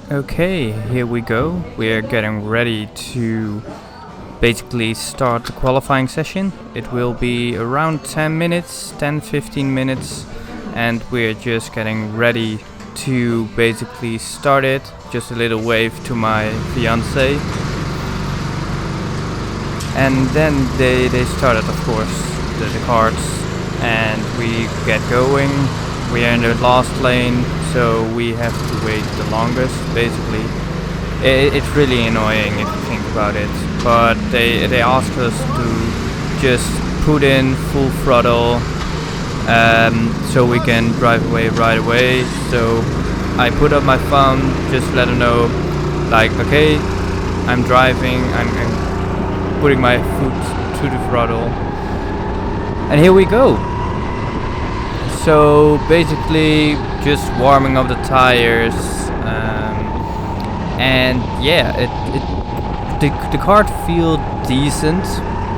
Okay, here we go. We're getting ready to basically start the qualifying session. It will be around 10 minutes, 10-15 minutes, and we're just getting ready to basically start it. Just a little wave to my fiance. And then they started, of course, the carts, and we get going. We are in the last lane, so we have to wait the longest, basically. It's really annoying if you think about it, but they asked us to just put in full throttle so we can drive away right away. So I put up my phone, just let them know, like, okay, I'm driving, I'm putting my foot to the throttle, and here we go. So basically just warming up the tires, and yeah, the kart feels decent,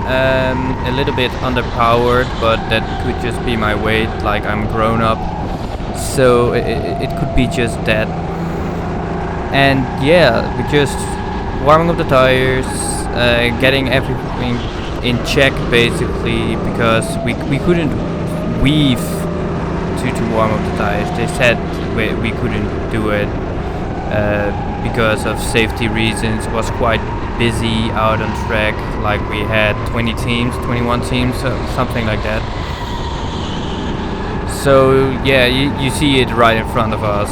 a little bit underpowered, but that could just be my weight, like I'm grown up, so it could be just that. And yeah, we're just warming up the tires, getting everything in check basically, because we couldn't weave to warm up the tires. They said we couldn't do it because of safety reasons. It was quite busy out on track, like we had 20 teams, 21 teams, something like that. So yeah, you see it right in front of us.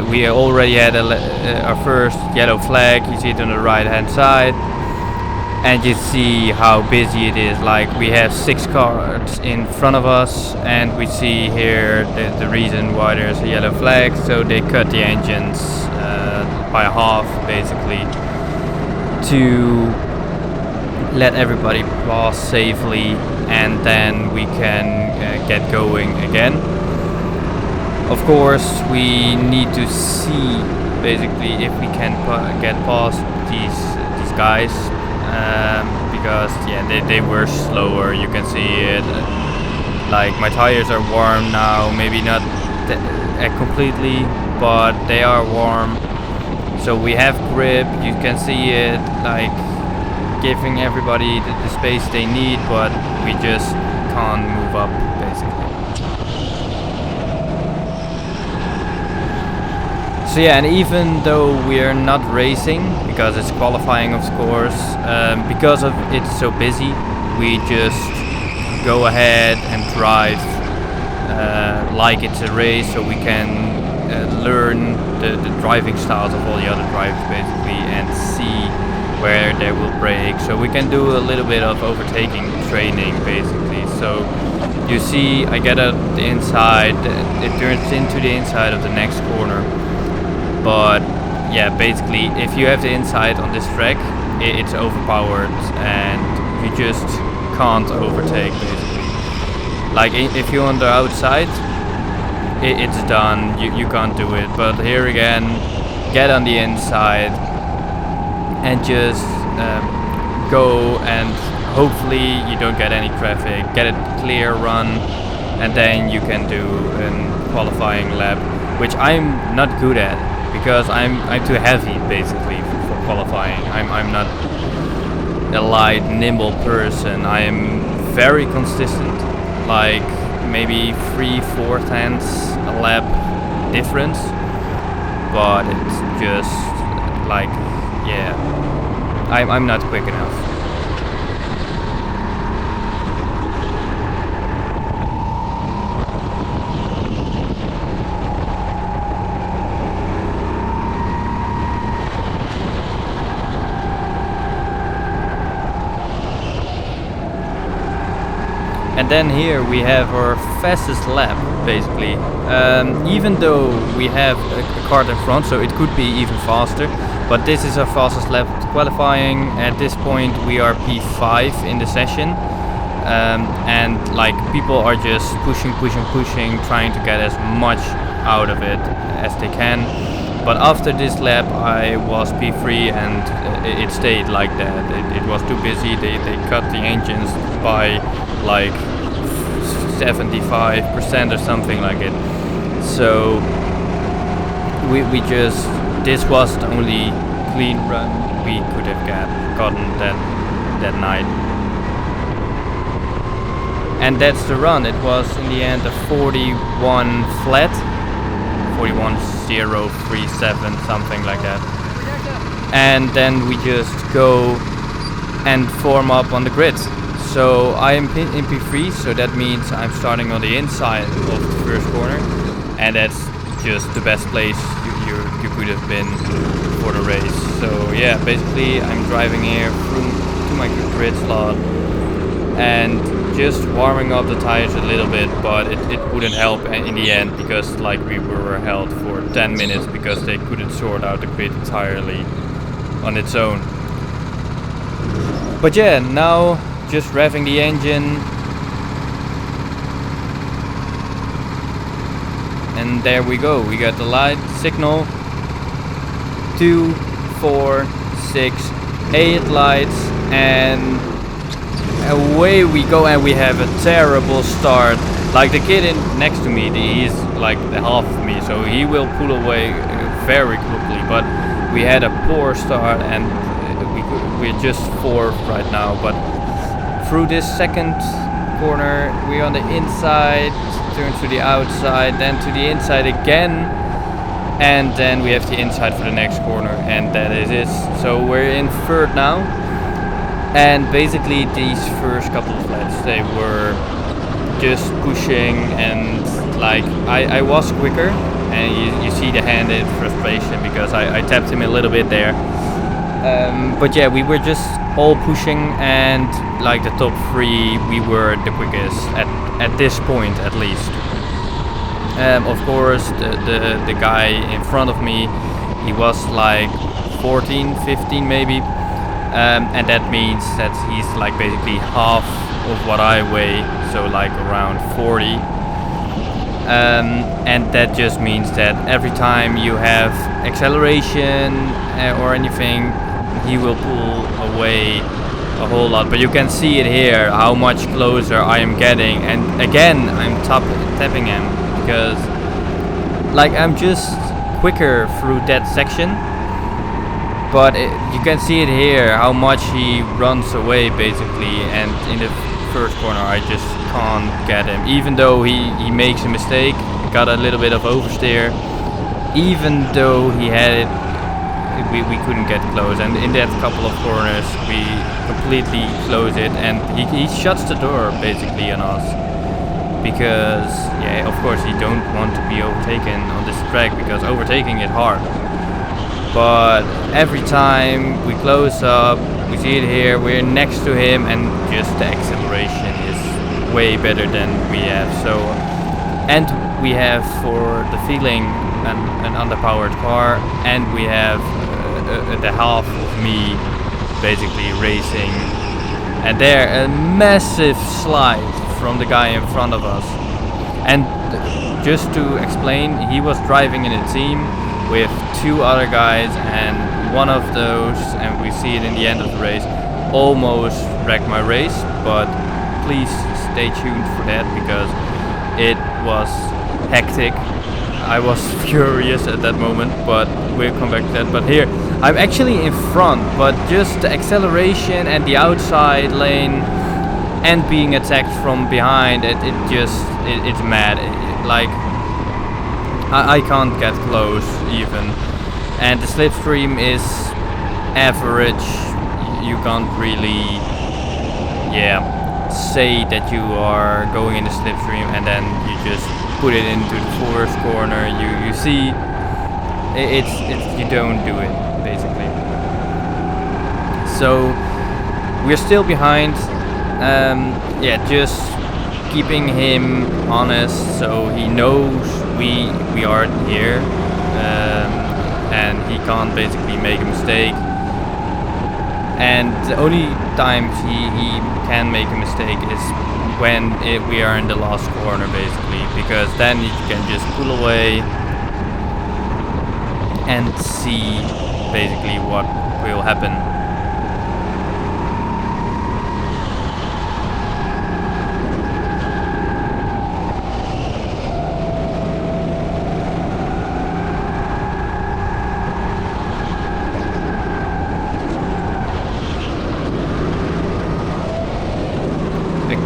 We already had our first yellow flag. You see it on the right hand side, and you see how busy it is. Like we have 6 cars in front of us, and we see here the reason why there's a yellow flag. So they cut the engines by half basically to let everybody pass safely, and then we can get going again. Of course, we need to see basically if we can get past these guys. Because yeah, they were slower. You can see it. Like my tires are warm now, maybe not completely, but they are warm. So we have grip. You can see it, like giving everybody the space they need, but we just can't move up basically. So yeah, and even though we're not racing, because it's qualifying of course, because of it's so busy, we just go ahead and drive like it's a race, so we can learn the driving styles of all the other drivers basically, and see where they will brake, so we can do a little bit of overtaking training basically. So you see I get out the inside, it turns into the inside of the next corner. But yeah, basically, if you have the inside on this track, it's overpowered and you just can't overtake basically. Like if you're on the outside, it's done, you can't do it. But here again, get on the inside and just go, and hopefully you don't get any traffic, get a clear run, and then you can do a qualifying lap, which I'm not good at. Because I'm too heavy basically for qualifying. I'm not a light, nimble person. I am very consistent, like maybe 3/4 tenths a lap difference, but it's just like, yeah, I'm not quick enough. And then here we have our fastest lap basically, even though we have a kart in front, so it could be even faster, but this is our fastest lap qualifying. At this point we are P5 in the session, and like people are just pushing, trying to get as much out of it as they can. But after this lap I was P3, and it stayed like that. It was too busy. They cut the engines by like 75% or something like it. So we just this was the only clean run we could have gotten that night. And that's the run. It was in the end a 41 flat, 41.037, something like that. And then we just go and form up on the grid. So I am in P3, so that means I'm starting on the inside of the first corner, and that's just the best place you could have been for the race. So yeah, basically I'm driving here through to my grid slot and just warming up the tires a little bit, but it wouldn't help in the end, because like we were held for 10 minutes because they couldn't sort out the grid entirely on its own. But yeah, now just revving the engine, and there we go. We got the light signal, 2, 4, 6, 8 lights, and away we go. And we have a terrible start. Like the kid next to me, he's like the half of me, so he will pull away very quickly. But we had a poor start, and we're just 4th right now. But through this second corner, we're on the inside, turn to the outside, then to the inside again, and then we have the inside for the next corner, and that is it. So we're in 3rd now, and basically these first couple of laps, they were just pushing, and like I was quicker, and you see the handed frustration because I tapped him a little bit there. But yeah, we were just all pushing, and like the top 3, we were the quickest at this point at least. Of course, the guy in front of me, he was like 14, 15 maybe, and that means that he's like basically half of what I weigh, so like around 40. And that just means that every time you have acceleration or anything, he will pull away a whole lot. But you can see it here, how much closer I am getting, and again I'm tapping him because like I'm just quicker through that section. But you can see it here, how much he runs away basically, and in the first corner I just can't get him, even though he makes a mistake, got a little bit of oversteer. Even though he had it, we couldn't get close, and in that couple of corners we completely close it, and he shuts the door basically on us, because yeah, of course he don't want to be overtaken on this track, because overtaking is hard. But every time we close up, we see it here, we're next to him, and just the acceleration is way better than we have. So, and we have, for the feeling, an underpowered car, and we have the half of me basically racing, and there a massive slide from the guy in front of us. And just to explain, he was driving in a team with 2 other guys, and one of those, and we see it in the end of the race, almost wrecked my race. But please stay tuned for that, because it was hectic. I was furious at that moment, but we'll come back to that. But here, I'm actually in front, but just the acceleration and the outside lane and being attacked from behind, it's mad. Like, I can't get close even. And the slipstream is average. You can't really, say that you are going in the slipstream and then you just put it into the first corner. You see, it's you don't do it basically. So we're still behind. Just keeping him honest, so he knows we are here, and he can't basically make a mistake. And the only times he can make a mistake is when we are in the last corner basically, because then you can just pull away and see basically what will happen.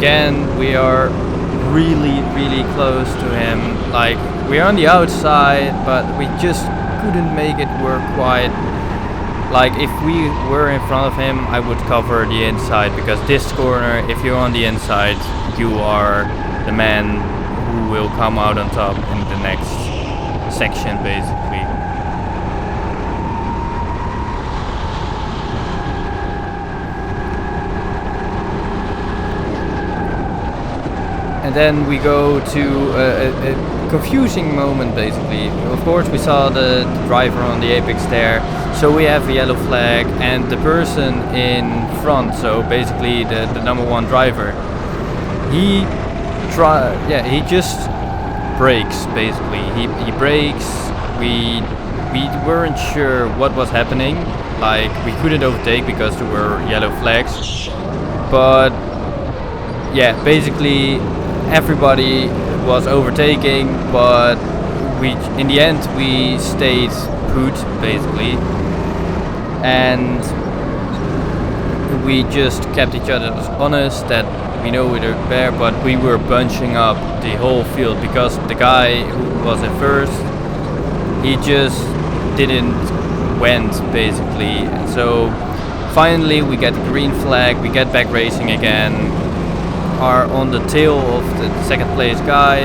again we are really close to him. Like, we're on the outside, but we just couldn't make it work quite. Like, if we were in front of him, I would cover the inside, because this corner, if you're on the inside, you are the man who will come out on top in the next section, basically. And then we go to a confusing moment, basically. Of course, we saw the driver on the apex there, so we have a yellow flag, and the person in front, so basically the number one driver, he just brakes, basically. He brakes. We weren't sure what was happening. Like, we couldn't overtake because there were yellow flags, but yeah, basically everybody was overtaking, but in the end we stayed put, basically, and we just kept each other honest that we know we were there, but we were bunching up the whole field, because the guy who was in first, he just didn't went, basically. So finally we get the green flag, we get back racing again, are on the tail of the second place guy,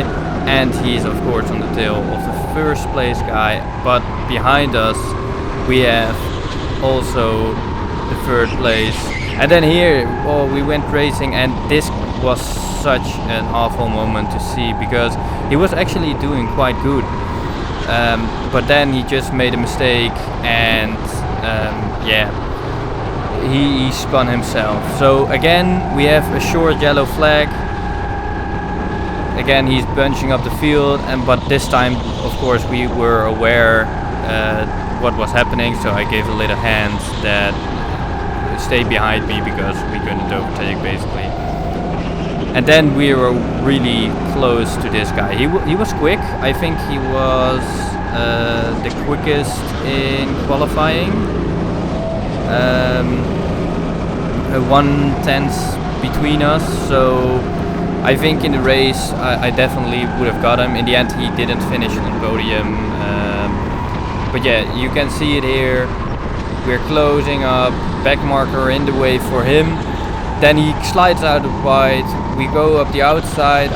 and he's of course on the tail of the first place guy, but behind us we have also the third place. And then here, we went racing, and this was such an awful moment to see, because he was actually doing quite good, but then he just made a mistake, and he spun himself. So again we have a short yellow flag. Again he's bunching up the field, but this time of course we were aware what was happening, so I gave a little hand that stay behind me, because we couldn't overtake, basically. And then we were really close to this guy. He was quick. I think he was the quickest in qualifying. 1/10 between us, so I think in the race I definitely would have got him. In the end he didn't finish on the podium, but yeah, you can see it here. We're closing up, back marker in the way for him, then he slides out of wide, we go up the outside,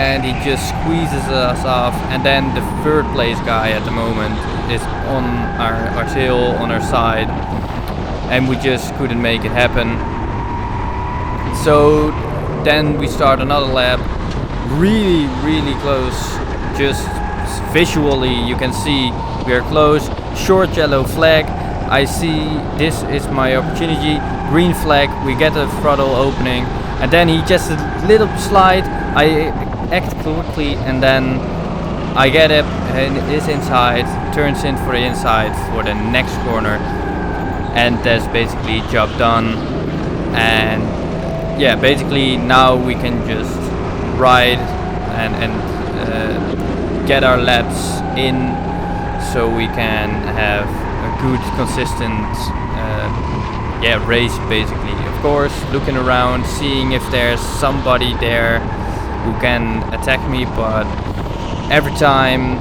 and he just squeezes us off, and then the third place guy at the moment is on our tail, on our side, and we just couldn't make it happen. So then we start another lap, really close, just visually you can see we are close. Short yellow flag, I see this is my opportunity. Green flag, we get the throttle opening, and then he just a little slide, I act quickly, and then I get it, and it is inside, turns in for the inside for the next corner, and that's basically job done. And yeah, basically now we can just ride and get our laps in, so we can have a good consistent race, basically. Of course, looking around, seeing if there's somebody there who can attack me, but every time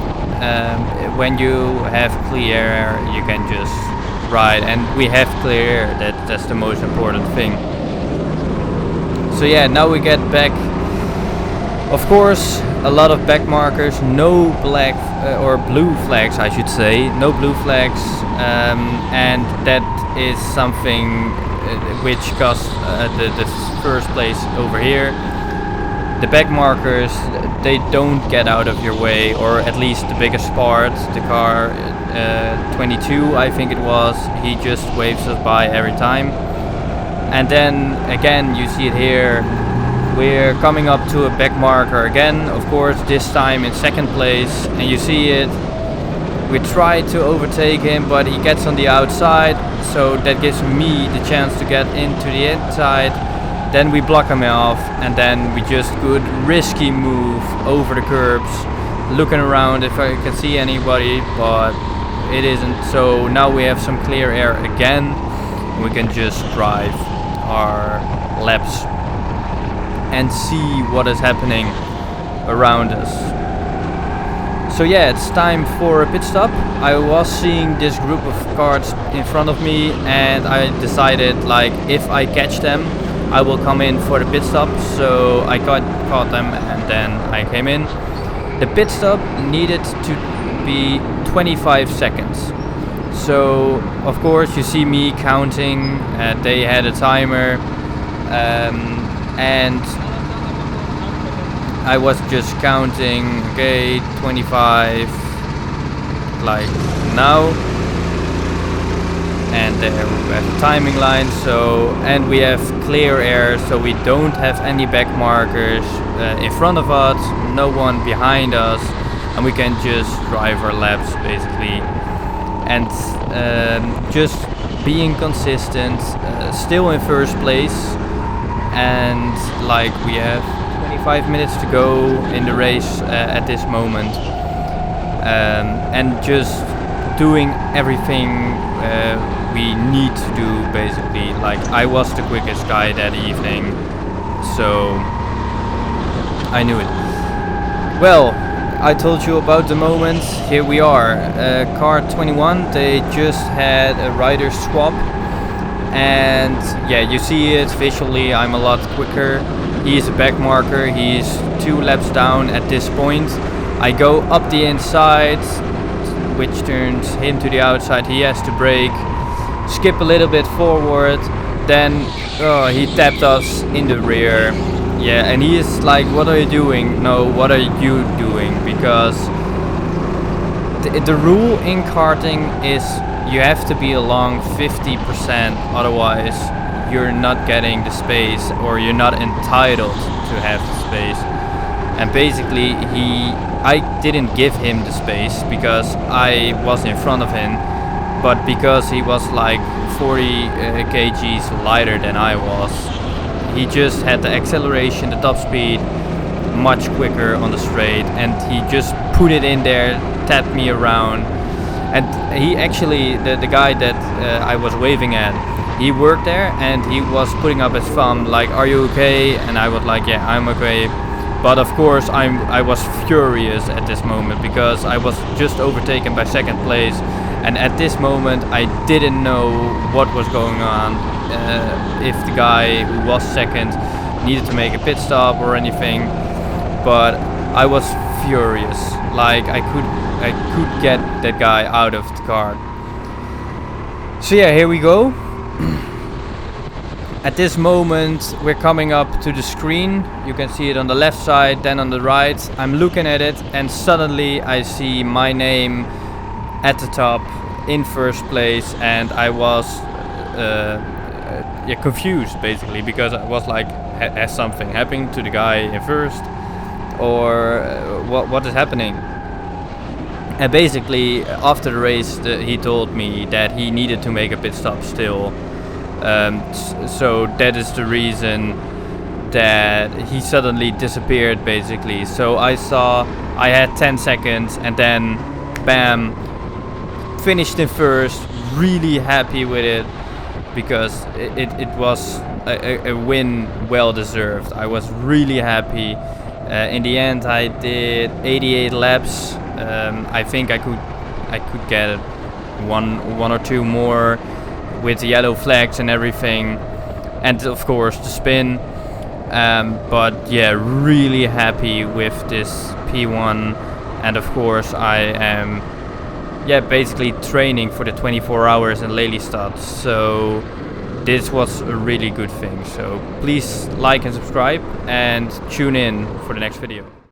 when you have clear air you can just ride, and we have clear air, that's the most important thing. So yeah, now we get back. Of course, a lot of back markers, no black or blue flags, I should say, no blue flags, and that is something which cost the first place over here. The back markers, they don't get out of your way, or at least the biggest part, the car 22 I think it was, he just waves us by every time. And then again you see it here, we're coming up to a back marker again, of course this time in second place, and you see it, we try to overtake him, but he gets on the outside, so that gives me the chance to get into the inside. Then we block him off, and then we just good risky move over the curbs, looking around if I can see anybody, but it isn't. So now we have some clear air again, we can just drive our laps. and see what is happening around us. So yeah, it's time for a pit stop. I was seeing this group of cars in front of me, and I decided, like, if I catch them, I will come in for the pit stop. So I caught them, and then I came in. The pit stop needed to be 25 seconds. So of course you see me counting, they had a timer, and I was just counting, okay, 25, like now, and there we have a timing line, so, and we have clear air, so we don't have any back markers in front of us, no one behind us, and we can just drive our laps basically. And just being consistent, still in first place, and like we have 25 minutes to go in the race at this moment, and just doing everything we need to do basically. Like, I was the quickest guy that evening, so I knew it. Well, I told you about the moment. Here we are, car 21. They just had a rider swap, and yeah, you see it visually. I'm a lot quicker. He's a back marker. He's 2 laps down at this point. I go up the inside, which turns him to the outside. He has to brake, skip a little bit forward, then he tapped us in the rear. Yeah, and he is like, what are you doing? No, what are you doing? Because the rule in karting is you have to be along 50%, otherwise you're not getting the space, or you're not entitled to have the space. And basically I didn't give him the space because I was in front of him, but because he was like 40 kgs lighter than I was, he just had the acceleration, the top speed, much quicker on the straight, and he just put it in there, tapped me around. And he actually, the guy that I was waving at, he worked there, and he was putting up his thumb like, are you okay? And I was like, yeah, I'm okay. But of course I was furious at this moment, because I was just overtaken by second place, and at this moment I didn't know what was going on. If the guy who was second needed to make a pit stop or anything, but I was furious. Like, I could get that guy out of the car. So yeah, here we go. At this moment we're coming up to the screen. You can see it on the left side, then on the right. I'm looking at it, and suddenly I see my name at the top in first place, and I was confused basically, because I was like, has something happened to the guy in first, or what is happening? And basically after the race he told me that he needed to make a pit stop still, so that is the reason that he suddenly disappeared basically. So I saw I had 10 seconds, and then bam, finished in first. Really happy with it, because it was a win well deserved. I was really happy. In the end I did 88 laps. I think I could get one or two more with the yellow flags and everything, and of course the spin. But yeah, really happy with this P1, and of course I am basically training for the 24 hours in Lelystad, so this was a really good thing. So please like and subscribe, and tune in for the next video.